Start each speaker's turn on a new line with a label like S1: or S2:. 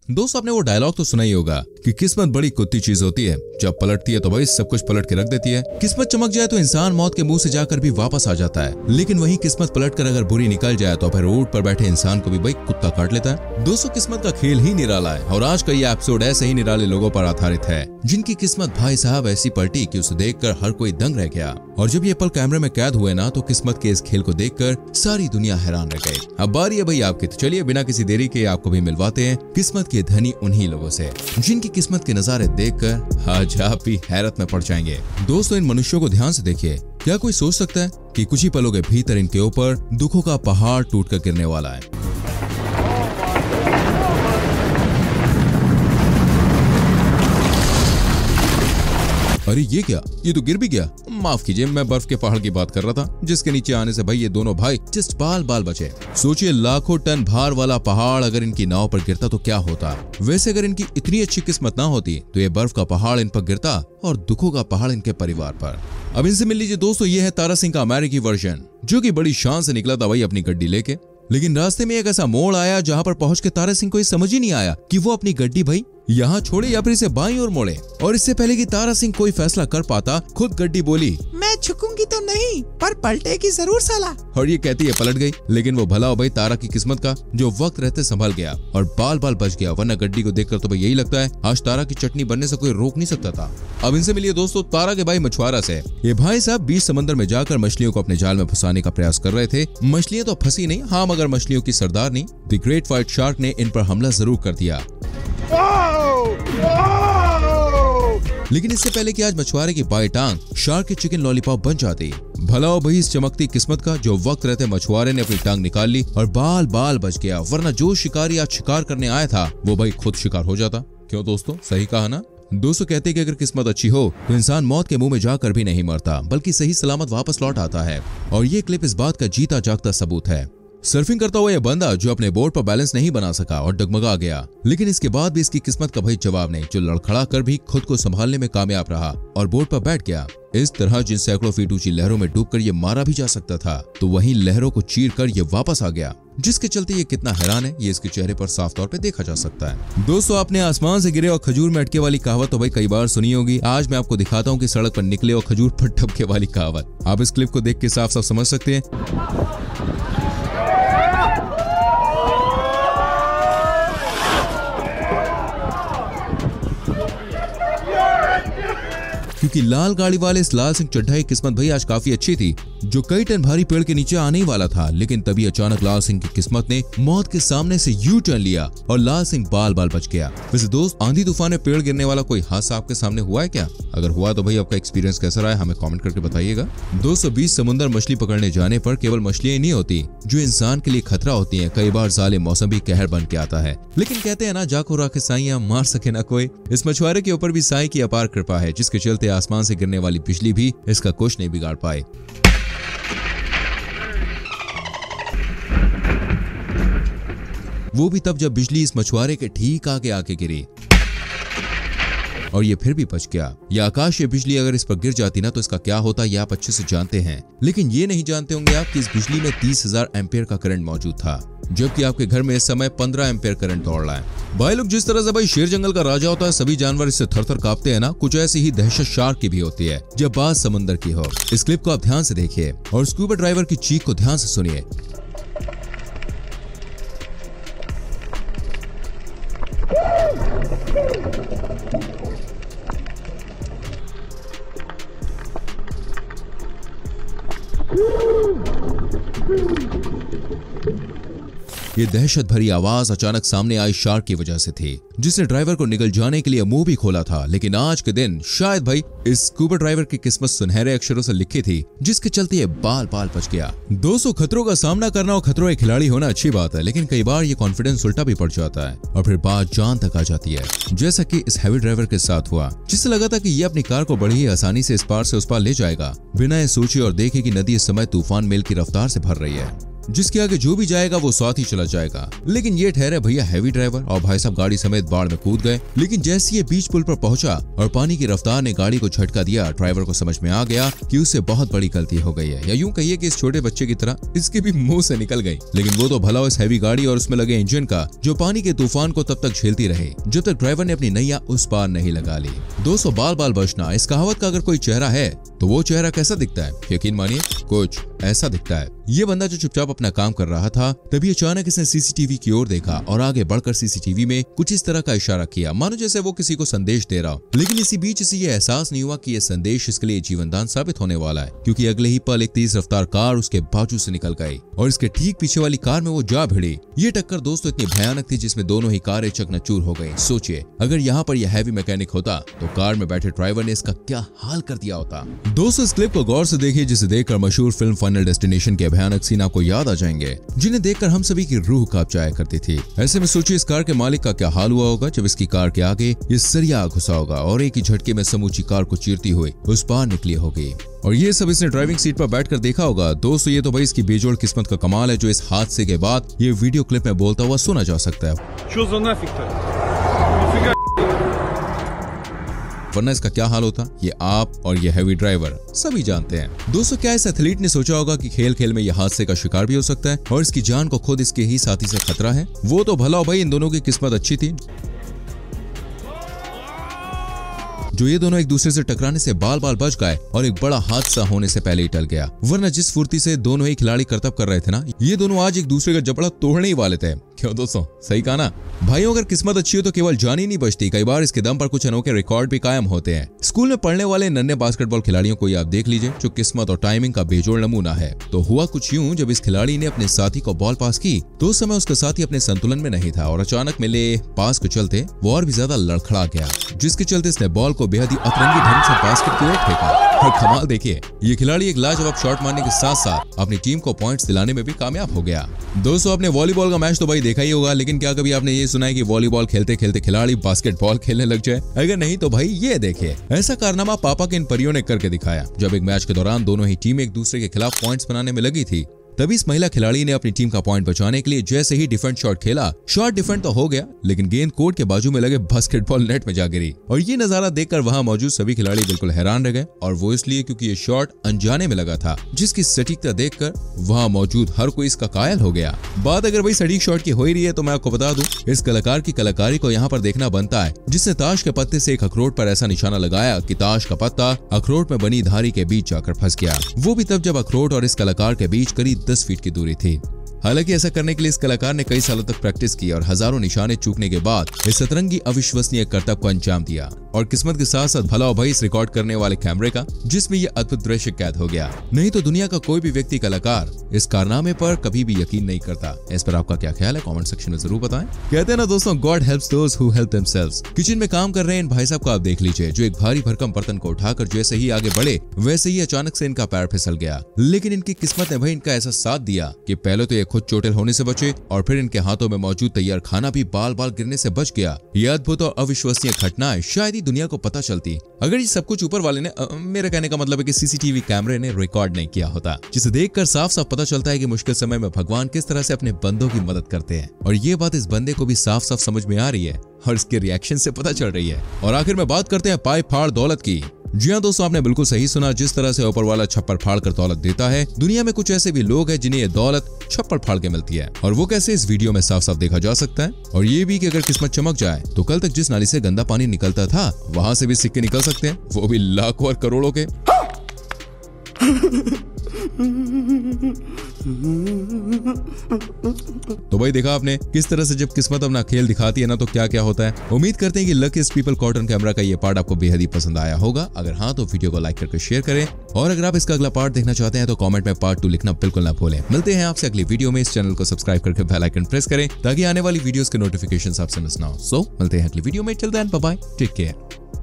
S1: दोस्तों आपने वो डायलॉग तो सुना ही होगा कि किस्मत बड़ी कुत्ती चीज होती है, जब पलटती है तो भाई सब कुछ पलट के रख देती है। किस्मत चमक जाए तो इंसान मौत के मुंह से जाकर भी वापस आ जाता है, लेकिन वही किस्मत पलट कर अगर बुरी निकल जाए तो फिर रोड पर बैठे इंसान को भी भाई कुत्ता काट लेता है। दोस्तों किस्मत का खेल ही निराला है और आज का ये एपिसोड ऐसे ही निराले लोगों पर आधारित है जिनकी किस्मत भाई साहब ऐसी पलटी कि उसे देखकर हर कोई दंग रह गया। और जब ये पल कैमरे में कैद हुए ना तो किस्मत के इस खेल को देखकर सारी दुनिया हैरान रह गई। अब बारी है भाई आपकी, तो चलिए बिना किसी देरी के आपको भी मिलवाते हैं किस्मत के धनी उन्हीं लोगों से जिनकी किस्मत के नजारे देखकर आज आप भी हैरत में पड़ जाएंगे। दोस्तों इन मनुष्यों को ध्यान से देखिए। क्या कोई सोच सकता है कि कुछ ही पलों के भीतर इनके ऊपर दुखों का पहाड़ टूटकर गिरने वाला है। अरे ये क्या, ये तो गिर भी गया। माफ कीजिए, मैं बर्फ के पहाड़ की बात कर रहा था जिसके नीचे आने से भाई ये दोनों भाई जस्ट बाल बाल बचे। सोचिए लाखों टन भार वाला पहाड़ अगर इनकी नाव पर गिरता तो क्या होता। वैसे अगर इनकी इतनी अच्छी किस्मत ना होती तो ये बर्फ का पहाड़ इन पर गिरता और दुखों का पहाड़ इनके परिवार पर। अब इनसे मिल लीजिए दोस्तों, ये है तारा सिंह का अमेरिकी वर्जन जो की बड़ी शान से निकला था भाई अपनी गड्डी लेके, लेकिन रास्ते में एक ऐसा मोड़ आया जहाँ पर पहुंच के तारा सिंह को ये समझ ही नहीं आया कि वो अपनी गड्डी भाई यहाँ छोड़े या फिर इसे बाईं ओर मोड़े। और इससे पहले कि तारा सिंह कोई फैसला कर पाता खुद गड्डी बोली,
S2: मैं झुकूंगी तो नहीं पर पलटेगी जरूर साला।
S1: और ये कहती है पलट गई। लेकिन वो भला हो भाई तारा की किस्मत का जो वक्त रहते संभल गया और बाल बाल बच गया, वरना गड्डी को देखकर तो भाई यही लगता है आज तारा की चटनी बनने से कोई रोक नहीं सकता था। अब इनसे मिलिए दोस्तों तारा के भाई मछुआरा से। ये भाई साहब बीच समंदर में जाकर मछलियों को अपने जाल में फंसाने का प्रयास कर रहे थे। मछलियां तो फंसी नहीं, हाँ मगर मछलियों की सरदारनी द ग्रेट व्हाइट शार्क ने इन पर हमला जरूर कर दिया। लेकिन इससे पहले कि आज मछुआरे की बाई टांग शार्क की चिकन लॉलीपॉप बन जाती। भला हो भाई इस चमकती किस्मत का जो वक्त रहते मछुआरे ने अपनी टांग निकाल ली और बाल बाल बच गया, वरना जो शिकारी आज शिकार करने आया था वो भाई खुद शिकार हो जाता। क्यों दोस्तों, सही कहा ना। दोस्तों कहते हैं कि अगर किस्मत अच्छी हो तो इंसान मौत के मुंह में जाकर भी नहीं मरता बल्कि सही सलामत वापस लौट आता है। और ये क्लिप इस बात का जीता जागता सबूत है। सर्फिंग करता हुआ यह बंदा जो अपने बोर्ड पर बैलेंस नहीं बना सका और डगमगा गया, लेकिन इसके बाद भी इसकी किस्मत का भाई जवाब नहीं, जो लड़खड़ा कर भी खुद को संभालने में कामयाब रहा और बोर्ड पर बैठ गया। इस तरह जिन सैकड़ों फीट ऊंची लहरों में डूबकर ये मारा भी जा सकता था तो वहीं लहरों को चीर कर ये वापस आ गया, जिसके चलते ये कितना हैरान है ये इसके चेहरे पर साफ तौर पे देखा जा सकता है। दोस्तों आपने आसमान से गिरे और खजूर में अटके वाली कहावत तो भाई कई बार सुनी होगी। आज मैं आपको दिखाता हूँ कि सड़क पर निकले और खजूर पर टपके वाली कहावत। आप इस क्लिप को देख के साफ साफ समझ सकते हैं। क्योंकि लाल गाड़ी वाले इस लाल सिंह चड्ढा की किस्मत भाई आज काफी अच्छी थी, जो कई टन भारी पेड़ के नीचे आने ही वाला था, लेकिन तभी अचानक लाल सिंह की किस्मत ने मौत के सामने से यू टर्न लिया और लाल सिंह बाल बाल बच गया। वैसे दोस्त आंधी तूफान में पेड़ गिरने वाला कोई हादसा आपके सामने हुआ है क्या? अगर हुआ तो भाई आपका एक्सपीरियंस कैसा रहा है हमें कमेंट करके बताइएगा। दोस्तों बीच समुद्र मछली पकड़ने जाने पर केवल मछलियां नहीं होती जो इंसान के लिए खतरा होती है, कई बार जालिम मौसम भी कहर बन के आता है। लेकिन कहते हैं ना जाको राखे साइयां मार सके ना कोई। इस मछुआरे के ऊपर भी साईं की अपार कृपा है, जिसके चलते आसमान से गिरने वाली बिजली भी इसका कुछ नहीं बिगाड़ पाए। वो भी तब जब बिजली इस मछुआरे के ठीक आगे आके गिरी और ये फिर भी बच गया। यह आकाशीय बिजली अगर इस पर गिर जाती ना तो इसका क्या होता ये आप अच्छे से जानते हैं, लेकिन ये नहीं जानते होंगे आप कि इस बिजली में 30,000 एम्पियर का करंट मौजूद था, जबकि आपके घर में इस समय 15 एम्पियर करंट दौड़ रहा है। भाई लोग जिस तरह से भाई शेर जंगल का राजा होता है, सभी जानवर इससे थर-थर कांपते हैं ना, कुछ ऐसी ही दहशत शार्क की भी होती है जब बात समंदर की हो। इस क्लिप को आप ध्यान से देखिए और स्कूबा ड्राइवर की चीख को ध्यान से सुनिए। ये दहशत भरी आवाज अचानक सामने आई शार्क की वजह से थी, जिसने ड्राइवर को निकल जाने के लिए मुंह भी खोला था। लेकिन आज के दिन शायद भाई इस स्कूबा ड्राइवर की किस्मत सुनहरे अक्षरों से लिखी थी, जिसके चलते ये बाल बाल बच गया। दोस्तों खतरों का सामना करना और खतरों के खिलाड़ी होना अच्छी बात है, लेकिन कई बार ये कॉन्फिडेंस उल्टा भी पड़ जाता है और फिर बात जान तक आ जाती है, जैसा कि इस हैवी ड्राइवर के साथ हुआ, जिससे लगा था कि ये अपनी कार को बड़ी ही आसानी से इस पार से उस पार ले जाएगा, बिना ये सोचे और देखे कि नदी इस समय तूफान मेल की रफ्तार से भर रही है। जिसके आगे जो भी जाएगा वो साथ ही चला जाएगा। लेकिन ये ठहरे भैया हैवी ड्राइवर और भाई साहब गाड़ी समेत बाढ़ में कूद गए। लेकिन जैसे ये बीच पुल पर पहुंचा और पानी की रफ्तार ने गाड़ी को झटका दिया, ड्राइवर को समझ में आ गया कि उससे बहुत बड़ी गलती हो गई है, या यूं कहिए कि इस छोटे बच्चे की तरह इसके भी मुंह से निकल गई। लेकिन वो तो भला इस हैवी गाड़ी और उसमें लगे इंजन का, जो पानी के तूफान को तब तक झेलती रही जब तक ड्राइवर ने अपनी नैया उस पार नहीं लगा ली। दोस्तों, बाल बाल बचना, इस कहावत का अगर कोई चेहरा है तो वो चेहरा कैसा दिखता है? यकीन मानिए कुछ ऐसा दिखता है। ये बंदा जो चुपचाप अपना काम कर रहा था, तभी अचानक इसने सीसीटीवी की ओर देखा और आगे बढ़कर सीसीटीवी में कुछ इस तरह का इशारा किया, मानो जैसे वो किसी को संदेश दे रहा हो। लेकिन इसी बीच इसे ये एहसास नहीं हुआ कि ये संदेश इसके लिए जीवनदान साबित होने वाला है, क्योंकि अगले ही पल एक तेज रफ्तार कार उसके बाजू से निकल गई और इसके ठीक पीछे वाली कार में वो जा भिड़ी। ये टक्कर दोस्तों इतनी भयानक थी जिसमें दोनों ही कारें चकनाचूर हो गई। सोचिए, अगर यहाँ पर यह हैवी मैकेनिक होता तो कार में बैठे ड्राइवर ने इसका क्या हाल कर दिया होता। दोस्तों, इस क्लिप को गौर से देखिए, जिसे देखकर मशहूर फिल्म फाइनल डेस्टिनेशन के भयानक सीन आपको याद आ जाएंगे, जिन्हें देखकर हम सभी की रूह कांप जाया करती थी। ऐसे में सोचिए इस कार के मालिक का क्या हाल हुआ होगा जब इसकी कार के आगे ये सरिया घुसा होगा और एक ही झटके में समूची कार को चीरती हुई उस पार निकली होगी। और ये सब इसने ड्राइविंग सीट पर बैठकर देखा होगा। दोस्तों, ये तो भाई इसकी बेजोड़ किस्मत का कमाल है जो इस हादसे के बाद ये वीडियो क्लिप में बोलता हुआ सुना जा सकता है। वरना इसका क्या हाल होता, ये आप और ये हैवी ड्राइवर सभी जानते हैं। दोस्तों, क्या इस एथलीट ने सोचा होगा कि खेल खेल में ये हादसे का शिकार भी हो सकता है और इसकी जान को खुद इसके ही साथी से खतरा है? वो तो भला भाई, इन दोनों की किस्मत अच्छी थी जो ये दोनों एक दूसरे से टकराने से बाल बाल बच गए और एक बड़ा हादसा होने से पहले ही टल गया। वरना जिस फुर्ती से दोनों ही खिलाड़ी करतब कर रहे थे ना, ये दोनों आज एक दूसरे का जबड़ा तोड़ने ही वाले थे। क्यों दोस्तों, सही कहा ना? भाइयों, अगर किस्मत अच्छी हो तो केवल जान ही नहीं बचती, कई बार इसके दम पर कुछ अनोखे रिकॉर्ड भी कायम होते हैं। स्कूल में पढ़ने वाले नन्हे बास्केटबॉल खिलाड़ियों को आप देख लीजिए, जो किस्मत और टाइमिंग का बेजोड़ नमूना है। तो हुआ कुछ यूं, जब इस खिलाड़ी ने अपने साथी को बॉल पास की तो उस समय उसका साथी अपने संतुलन में नहीं था और अचानक मिले पास के चलते वो और भी ज्यादा लड़खड़ा गया, जिसके चलते इसने बॉल को बेहद ही अतरंगी ढंग से बास्केट की ओर फेंका। और कमाल देखिए, ये खिलाड़ी एक लाजवाब शॉट मारने के साथ साथ अपनी टीम को पॉइंट्स दिलाने में भी कामयाब हो गया। दोस्तों, आपने वॉलीबॉल का मैच तो भाई देखा ही होगा, लेकिन क्या कभी आपने ये सुना है कि वॉलीबॉल खेलते खेलते खिलाड़ी बास्केटबॉल खेलने लग जाए? अगर नहीं तो भाई ये देखिए, ऐसा कारनामा पापा के इन परियों ने करके दिखाया। जब एक मैच के दौरान दोनों ही टीमें एक दूसरे के खिलाफ पॉइंट्स बनाने में लगी थी, तभी इस महिला खिलाड़ी ने अपनी टीम का पॉइंट बचाने के लिए जैसे ही डिफेंस शॉट खेला, शॉट डिफेंड तो हो गया, लेकिन गेंद कोर्ट के बाजू में लगे बास्केटबॉल नेट में जा गिरी। और ये नजारा देखकर वहां मौजूद सभी खिलाड़ी बिल्कुल हैरान रह गए, और वो इसलिए क्योंकि ये शॉट अनजाने में लगा था, जिसकी सटीकता देखकर वहां मौजूद हर कोई इसका कायल हो गया। बात अगर भाई सटीक शॉट की हो ही रही है तो मैं आपको बता दूं, इस कलाकार की कलाकारी को यहाँ पर देखना बनता है, जिसने ताश के पत्ते से एक अखरोट पर ऐसा निशाना लगाया कि ताश का पत्ता अखरोट में बनी धारी के बीच जाकर फंस गया। वो भी तब जब अखरोट और इस कलाकार के बीच करीब 10 फीट की दूरी थी। हालांकि ऐसा करने के लिए इस कलाकार ने कई सालों तक प्रैक्टिस की और हजारों निशाने चूकने के बाद इस सतरंगी अविश्वसनीय करतब को अंजाम दिया। और किस्मत के साथ साथ भला हो भाई इस रिकॉर्ड करने वाले कैमरे का, जिसमें यह अद्भुत दृश्य कैद हो गया। नहीं तो दुनिया का कोई भी व्यक्ति कलाकार इस कारनामे पर कभी भी यकीन नहीं करता। इस पर आपका क्या ख्याल है? कमेंट सेक्शन में जरूर बताएं। कहते हैं ना दोस्तों, God helps those who help themselves. Kitchen में काम कर रहे इन भाई साहब को आप देख लीजिए, जो एक भारी भरकम बर्तन को उठाकर जैसे ही आगे बढ़े वैसे ही अचानक से इनका पैर फिसल गया। लेकिन इनकी किस्मत ने भाई इनका ऐसा साथ दिया कि पहले तो ये खुद चोटिल होने से बचे और फिर इनके हाथों में मौजूद तैयार खाना भी बाल बाल गिरने से बच गया। ये अद्भुत और अविश्वसनीय घटनाएं शायद ही दुनिया को पता चलती अगर ये सब कुछ ऊपर वाले ने, मेरे कहने का मतलब है कि सीसीटीवी कैमरे ने रिकॉर्ड नहीं किया होता, जिसे देखकर साफ साफ पता चलता है कि मुश्किल समय में भगवान किस तरह से अपने बंदों की मदद करते हैं। और ये बात इस बंदे को भी साफ साफ समझ में आ रही है और इसके रिएक्शन से पता चल रही है। और आखिर में बात करते हैं पाई फाड़ दौलत की। जी हाँ दोस्तों, आपने बिल्कुल सही सुना। जिस तरह से ऊपर वाला छप्पर फाड़ कर दौलत देता है, दुनिया में कुछ ऐसे भी लोग हैं जिन्हें ये दौलत छप्पर फाड़ के मिलती है। और वो कैसे, इस वीडियो में साफ साफ देखा जा सकता है। और ये भी कि अगर किस्मत चमक जाए तो कल तक जिस नाली से गंदा पानी निकलता था, वहां से भी सिक्के निकल सकते हैं, वो भी लाखों और करोड़ों के। तो भाई देखा आपने किस तरह से जब किस्मत अपना खेल दिखाती है ना, तो क्या क्या होता है। उम्मीद करते हैं कि लकीस्ट पीपल कॉटन कैमरा का ये पार्ट आपको बेहद ही पसंद आया होगा। अगर हाँ तो वीडियो को लाइक करके शेयर करें, और अगर आप इसका अगला पार्ट देखना चाहते हैं तो कमेंट में पार्ट 2 लिखना बिल्कुल ना भूलें। मिलते हैं आपसे अगली वीडियो में। इस चैनल को सब्सक्राइब करके बेल आइकन प्रेस करें ताकि आने वाली वीडियोस के नोटिफिकेशंस आपसे मिस ना हो। सो मिलते हैं अगली वीडियो में। Till then bye bye, take care.